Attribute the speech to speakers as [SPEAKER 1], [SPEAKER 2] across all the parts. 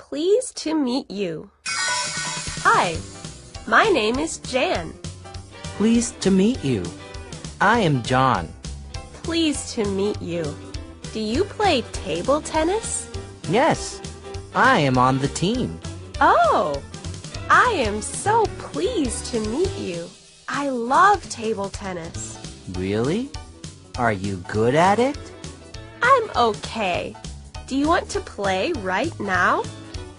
[SPEAKER 1] Pleased to meet you. Hi, my name is Jan.
[SPEAKER 2] Pleased to meet you. I am John.
[SPEAKER 1] Pleased to meet you. Do you play table tennis?
[SPEAKER 2] Yes, I am on the team.
[SPEAKER 1] Oh, I am so pleased to meet you. I love table tennis.
[SPEAKER 2] Really? Are you good at it?
[SPEAKER 1] I'm okay. Do you want to play right now?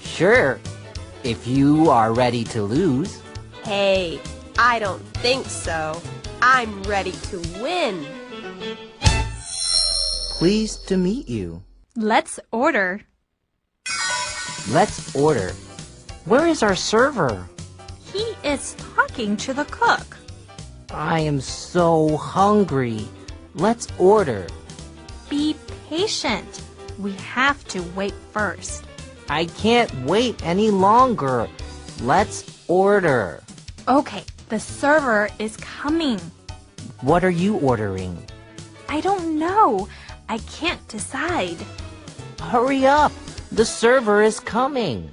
[SPEAKER 2] Sure, if you are ready to lose.
[SPEAKER 1] Hey, I don't think so. I'm ready to win.
[SPEAKER 2] Pleased to meet you.
[SPEAKER 3] Let's order.
[SPEAKER 2] Let's order. Where is our server?
[SPEAKER 3] He is talking to the cook.
[SPEAKER 2] I am so hungry. Let's order.
[SPEAKER 3] Be patient. We have to wait first.
[SPEAKER 2] I can't wait any longer. Let's order.
[SPEAKER 3] Okay, the server is coming.
[SPEAKER 2] What are you ordering?
[SPEAKER 3] I don't know. I can't decide.
[SPEAKER 2] Hurry up. The server is coming.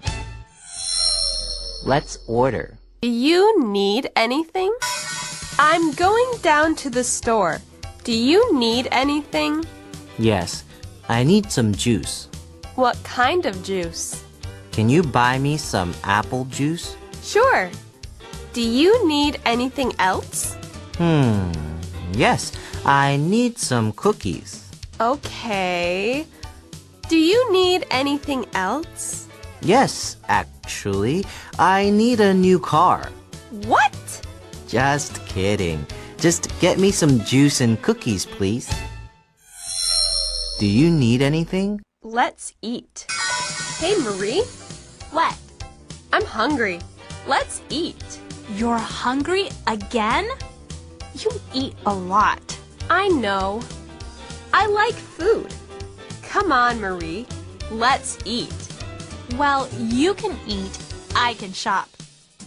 [SPEAKER 2] Let's order.
[SPEAKER 1] Do you need anything? I'm going down to the store. Do you need anything?
[SPEAKER 2] Yes, I need some juice.
[SPEAKER 1] What kind of juice?
[SPEAKER 2] Can you buy me some apple juice?
[SPEAKER 1] Sure. Do you need anything else?
[SPEAKER 2] Yes, I need some cookies.
[SPEAKER 1] Okay. Do you need anything else?
[SPEAKER 2] Yes, actually, I need a new car.
[SPEAKER 1] What?
[SPEAKER 2] Just kidding. Just get me some juice and cookies, please. Do you need anything?
[SPEAKER 1] Let's eat. Hey, Marie.
[SPEAKER 3] What?
[SPEAKER 1] I'm hungry. Let's eat.
[SPEAKER 3] You're hungry again? You eat a lot.
[SPEAKER 1] I know. I like food. Come on, Marie. Let's eat.
[SPEAKER 3] Well, you can eat. I can shop.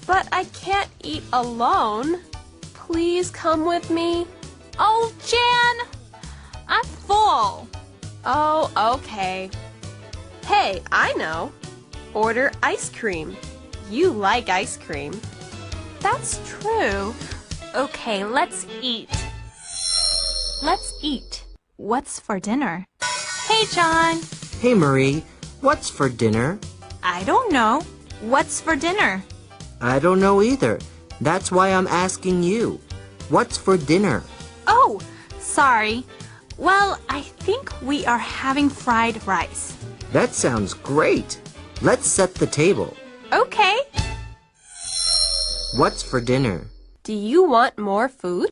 [SPEAKER 1] But I can't eat alone. Please come with me.
[SPEAKER 3] Oh, Jan! I'm full.
[SPEAKER 1] Oh, okay. Hey, I know. Order ice cream. You like ice cream.
[SPEAKER 3] That's true. Okay, let's eat. Let's eat. What's for dinner? Hey, John.
[SPEAKER 2] Hey, Marie, what's for dinner?
[SPEAKER 3] I don't know. What's for dinner?
[SPEAKER 2] I don't know either. That's why I'm asking you. What's for dinner?
[SPEAKER 3] Oh, sorry. Well, I think we are having fried rice.
[SPEAKER 2] That sounds great. Let's set the table.
[SPEAKER 3] Okay.
[SPEAKER 2] What's for dinner?
[SPEAKER 1] Do you want more food?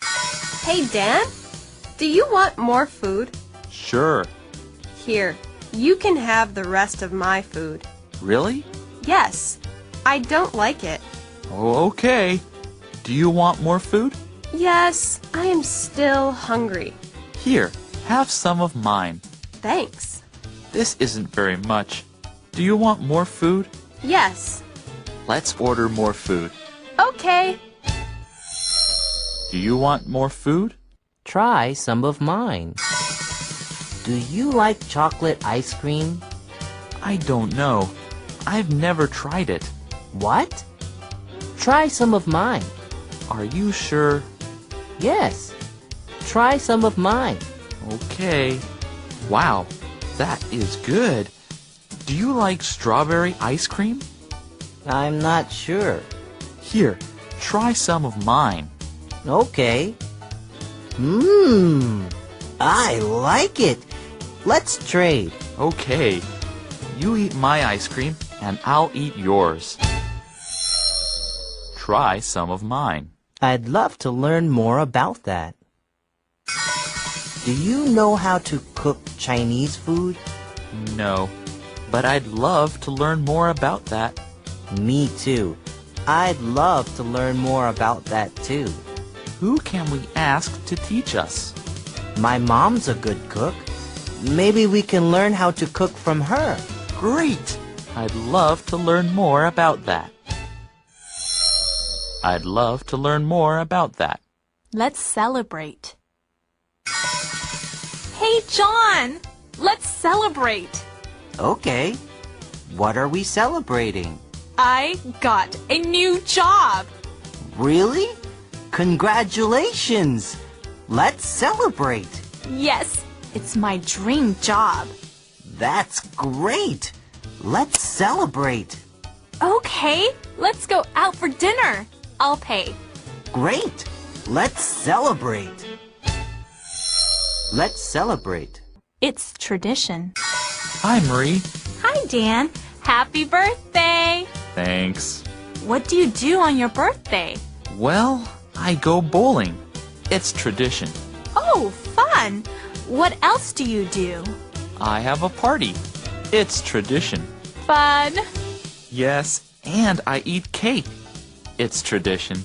[SPEAKER 1] Hey, Dan, do you want more food?
[SPEAKER 4] Sure.
[SPEAKER 1] Here, you can have the rest of my food.
[SPEAKER 4] Really?
[SPEAKER 1] Yes, I don't like it.
[SPEAKER 4] Oh, okay. Do you want more food?
[SPEAKER 1] Yes, I am still hungry.
[SPEAKER 4] Here, have some of mine.
[SPEAKER 1] Thanks.
[SPEAKER 4] This isn't very much. Do you want more food?
[SPEAKER 1] Yes.
[SPEAKER 4] Let's order more food.
[SPEAKER 1] Okay.
[SPEAKER 4] Do you want more food?
[SPEAKER 2] Try some of mine. Do you like chocolate ice cream?
[SPEAKER 4] I don't know. I've never tried it.
[SPEAKER 2] What? Try some of mine.
[SPEAKER 4] Are you sure?
[SPEAKER 2] Yes. Try some of mine.
[SPEAKER 4] Okay. Wow, that is good. Do you like strawberry ice cream?
[SPEAKER 2] I'm not sure.
[SPEAKER 4] Here, try some of mine.
[SPEAKER 2] Okay. I like it. Let's trade.
[SPEAKER 4] Okay. You eat my ice cream, and I'll eat yours. Try some of mine.
[SPEAKER 2] I'd love to learn more about that. Do you know how to cook Chinese food?
[SPEAKER 4] No, but I'd love to learn more about that.
[SPEAKER 2] Me too. I'd love to learn more about that too.
[SPEAKER 4] Who can we ask to teach us?
[SPEAKER 2] My mom's a good cook. Maybe we can learn how to cook from her.
[SPEAKER 4] Great! I'd love to learn more about that. I'd love to learn more about that.
[SPEAKER 3] Let's celebrate. Hey, John! Let's celebrate.
[SPEAKER 2] Okay. What are we celebrating?
[SPEAKER 3] I got a new job.
[SPEAKER 2] Really? Congratulations! Let's celebrate!
[SPEAKER 3] Yes, it's my dream job.
[SPEAKER 2] That's great! Let's celebrate!
[SPEAKER 3] Okay, let's go out for dinner. I'll pay.
[SPEAKER 2] Great! Let's celebrate! Let's celebrate.
[SPEAKER 3] It's tradition.
[SPEAKER 4] Hi, Marie.
[SPEAKER 3] Hi, Dan. Happy birthday.
[SPEAKER 4] Thanks.
[SPEAKER 3] What do you do on your birthday?
[SPEAKER 4] Well, I go bowling. It's tradition.
[SPEAKER 3] Oh, fun. What else do you do?
[SPEAKER 4] I have a party. It's tradition.
[SPEAKER 3] Fun.
[SPEAKER 4] Yes, and I eat cake. It's tradition.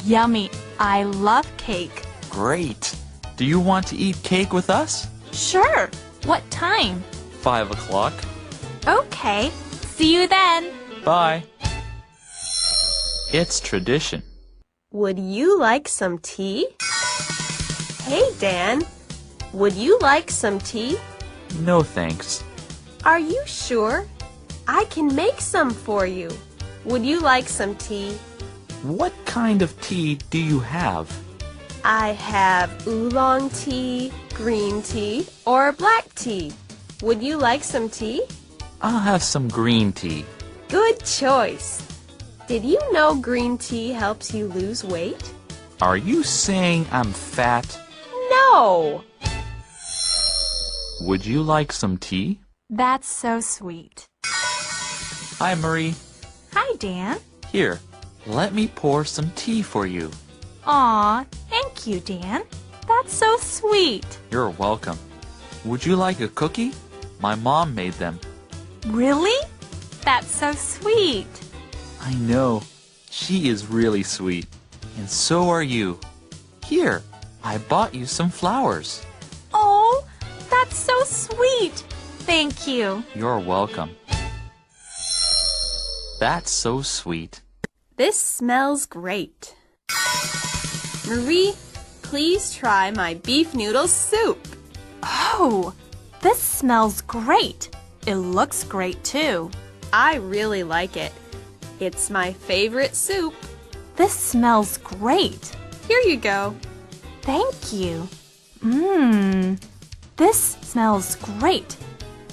[SPEAKER 3] Yummy. I love cake.
[SPEAKER 4] Great. Do you want to eat cake with us?
[SPEAKER 3] Sure. What time?
[SPEAKER 4] 5 o'clock.
[SPEAKER 3] Okay. See you then.
[SPEAKER 4] Bye. It's tradition.
[SPEAKER 1] Would you like some tea? Hey, Dan. Would you like some tea?
[SPEAKER 4] No thanks.
[SPEAKER 1] Are you sure? I can make some for you. Would you like some tea?
[SPEAKER 4] What kind of tea do you have?
[SPEAKER 1] I have oolong tea, green tea, or black tea. Would you like some tea?
[SPEAKER 4] I'll have some green tea.
[SPEAKER 1] Good choice. Did you know green tea helps you lose weight?
[SPEAKER 4] Are you saying I'm fat?
[SPEAKER 1] No!
[SPEAKER 4] Would you like some tea?
[SPEAKER 3] That's so sweet.
[SPEAKER 4] Hi, Marie.
[SPEAKER 3] Hi, Dan.
[SPEAKER 4] Here, let me pour some tea for you.
[SPEAKER 3] Aw, thank you, Dan. That's so sweet.
[SPEAKER 4] You're welcome. Would you like a cookie? My mom made them.
[SPEAKER 3] Really? That's so sweet.
[SPEAKER 4] I know. She is really sweet. And so are you. Here, I bought you some flowers.
[SPEAKER 3] Oh, that's so sweet. Thank you.
[SPEAKER 4] You're welcome. That's so sweet.
[SPEAKER 1] This smells great. Marie, please try my beef noodle soup.
[SPEAKER 3] Oh, this smells great. It looks great too.
[SPEAKER 1] I really like it. It's my favorite soup.
[SPEAKER 3] This smells great.
[SPEAKER 1] Here you go.
[SPEAKER 3] Thank you. Mmm, this smells great.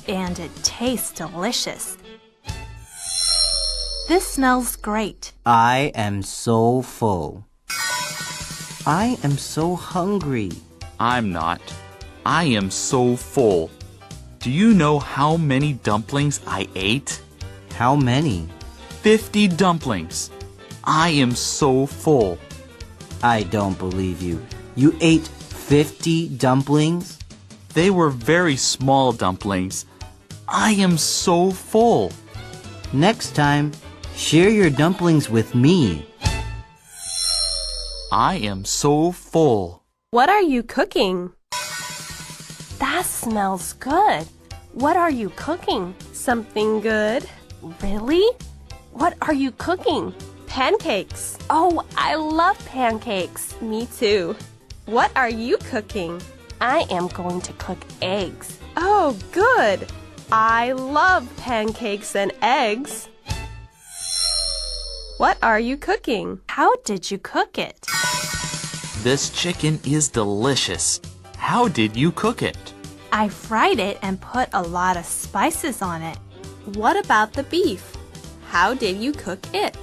[SPEAKER 3] And it tastes delicious. This smells great.
[SPEAKER 2] I am so full. I am so hungry.
[SPEAKER 4] I'm not. I am so full. Do you know how many dumplings I ate?
[SPEAKER 2] How many?
[SPEAKER 4] 50 dumplings. I am so full.
[SPEAKER 2] I don't believe you. You ate 50 dumplings?
[SPEAKER 4] They were very small dumplings. I am so full.
[SPEAKER 2] Next time, share your dumplings with me.
[SPEAKER 4] I am so full.
[SPEAKER 1] What are you cooking?
[SPEAKER 3] That smells good. What are you cooking?
[SPEAKER 1] Something good?
[SPEAKER 3] Really? What are you cooking?
[SPEAKER 1] Pancakes.
[SPEAKER 3] Oh, I love pancakes.
[SPEAKER 1] Me too. What are you cooking?
[SPEAKER 3] I am going to cook eggs.
[SPEAKER 1] Oh, good. I love pancakes and eggs. What are you cooking?
[SPEAKER 3] How did you cook it?
[SPEAKER 4] This chicken is delicious. How did you cook it?
[SPEAKER 3] I fried it and put a lot of spices on it.
[SPEAKER 1] What about the beef? How did you cook it?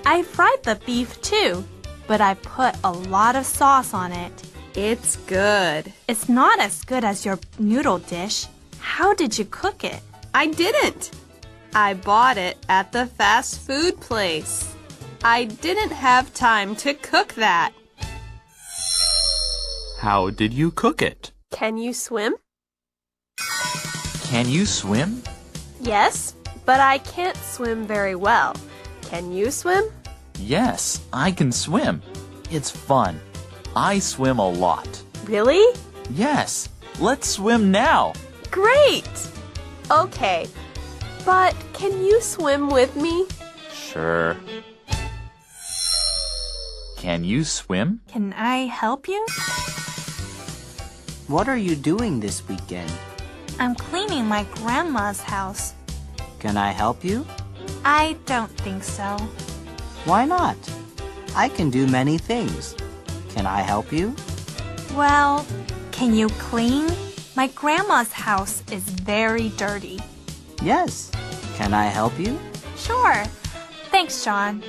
[SPEAKER 3] I fried the beef too, but I put a lot of sauce on it.
[SPEAKER 1] It's good.
[SPEAKER 3] It's not as good as your noodle dish. How did you cook it?
[SPEAKER 1] I didn't. I bought it at the fast food place. I didn't have time to cook that.
[SPEAKER 4] How did you cook it?
[SPEAKER 1] Can you swim?
[SPEAKER 4] Can you swim?
[SPEAKER 1] Yes, but I can't swim very well. Can you swim?
[SPEAKER 4] Yes, I can swim. It's fun. I swim a lot.
[SPEAKER 1] Really?
[SPEAKER 4] Yes, let's swim now.
[SPEAKER 1] Great! Okay, but can you swim with me?
[SPEAKER 4] Sure. Can you swim?
[SPEAKER 3] Can I help you?
[SPEAKER 2] What are you doing this weekend?
[SPEAKER 3] I'm cleaning my grandma's house.
[SPEAKER 2] Can I help you?
[SPEAKER 3] I don't think so.
[SPEAKER 2] Why not? I can do many things. Can I help you?
[SPEAKER 3] Well, can you clean? My grandma's house is very dirty.
[SPEAKER 2] Yes. Can I help you?
[SPEAKER 3] Sure. Thanks, John.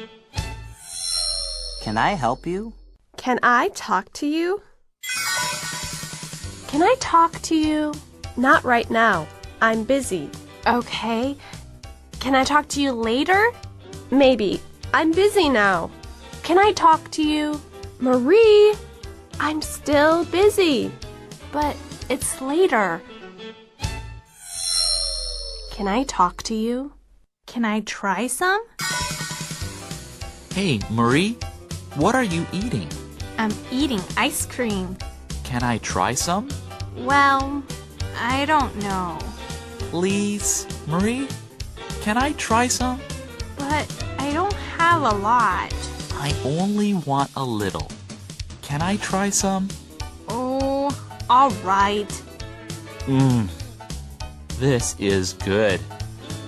[SPEAKER 2] Can I help you?
[SPEAKER 1] Can I talk to you?
[SPEAKER 3] Can I talk to you?
[SPEAKER 1] Not right now. I'm busy.
[SPEAKER 3] Okay. Can I talk to you later?
[SPEAKER 1] Maybe. I'm busy now.
[SPEAKER 3] Can I talk to you?
[SPEAKER 1] Marie, I'm still busy.
[SPEAKER 3] But it's later. Can I talk to you? Can I try some?
[SPEAKER 4] Hey, Marie, what are you eating?
[SPEAKER 3] I'm eating ice cream.
[SPEAKER 4] Can I try some?
[SPEAKER 3] Well, I don't know.
[SPEAKER 4] Please, Marie, can I try some?
[SPEAKER 3] But I don't have a lot.
[SPEAKER 4] I only want a little. Can I try some?
[SPEAKER 3] Oh, all right.
[SPEAKER 4] This is good.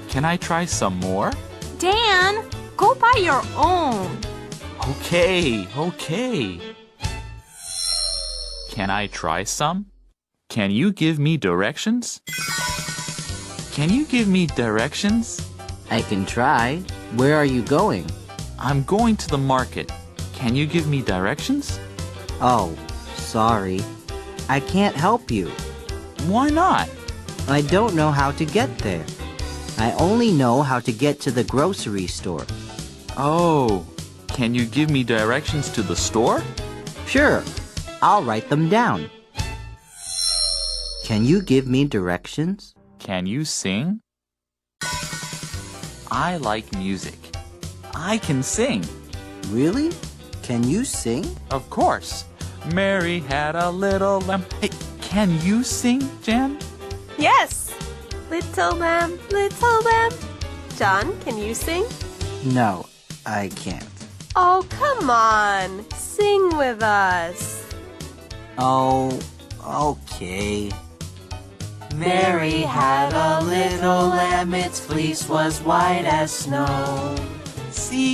[SPEAKER 4] Can I try some more?
[SPEAKER 3] Dan, go buy your own.
[SPEAKER 4] Okay. Can I try some? Can you give me directions? Can you give me directions?
[SPEAKER 2] I can try. Where are you going?
[SPEAKER 4] I'm going to the market. Can you give me directions?
[SPEAKER 2] Oh, sorry. I can't help you.
[SPEAKER 4] Why not?
[SPEAKER 2] I don't know how to get there. I only know how to get to the grocery store.
[SPEAKER 4] Oh, can you give me directions to the store?
[SPEAKER 2] Sure, I'll write them down. Can you give me directions?
[SPEAKER 4] Can you sing? I like music. I can sing.
[SPEAKER 2] Really? Can you sing?
[SPEAKER 4] Of course. Mary had a little lamb. Hey, can you sing, Jan?
[SPEAKER 1] Yes. Little lamb, little lamb. John, can you sing?
[SPEAKER 2] No, I can't.
[SPEAKER 1] Oh, come on. Sing with us.
[SPEAKER 2] Oh, okay.
[SPEAKER 5] Mary had a little lamb, its fleece was white as snow.
[SPEAKER 4] See?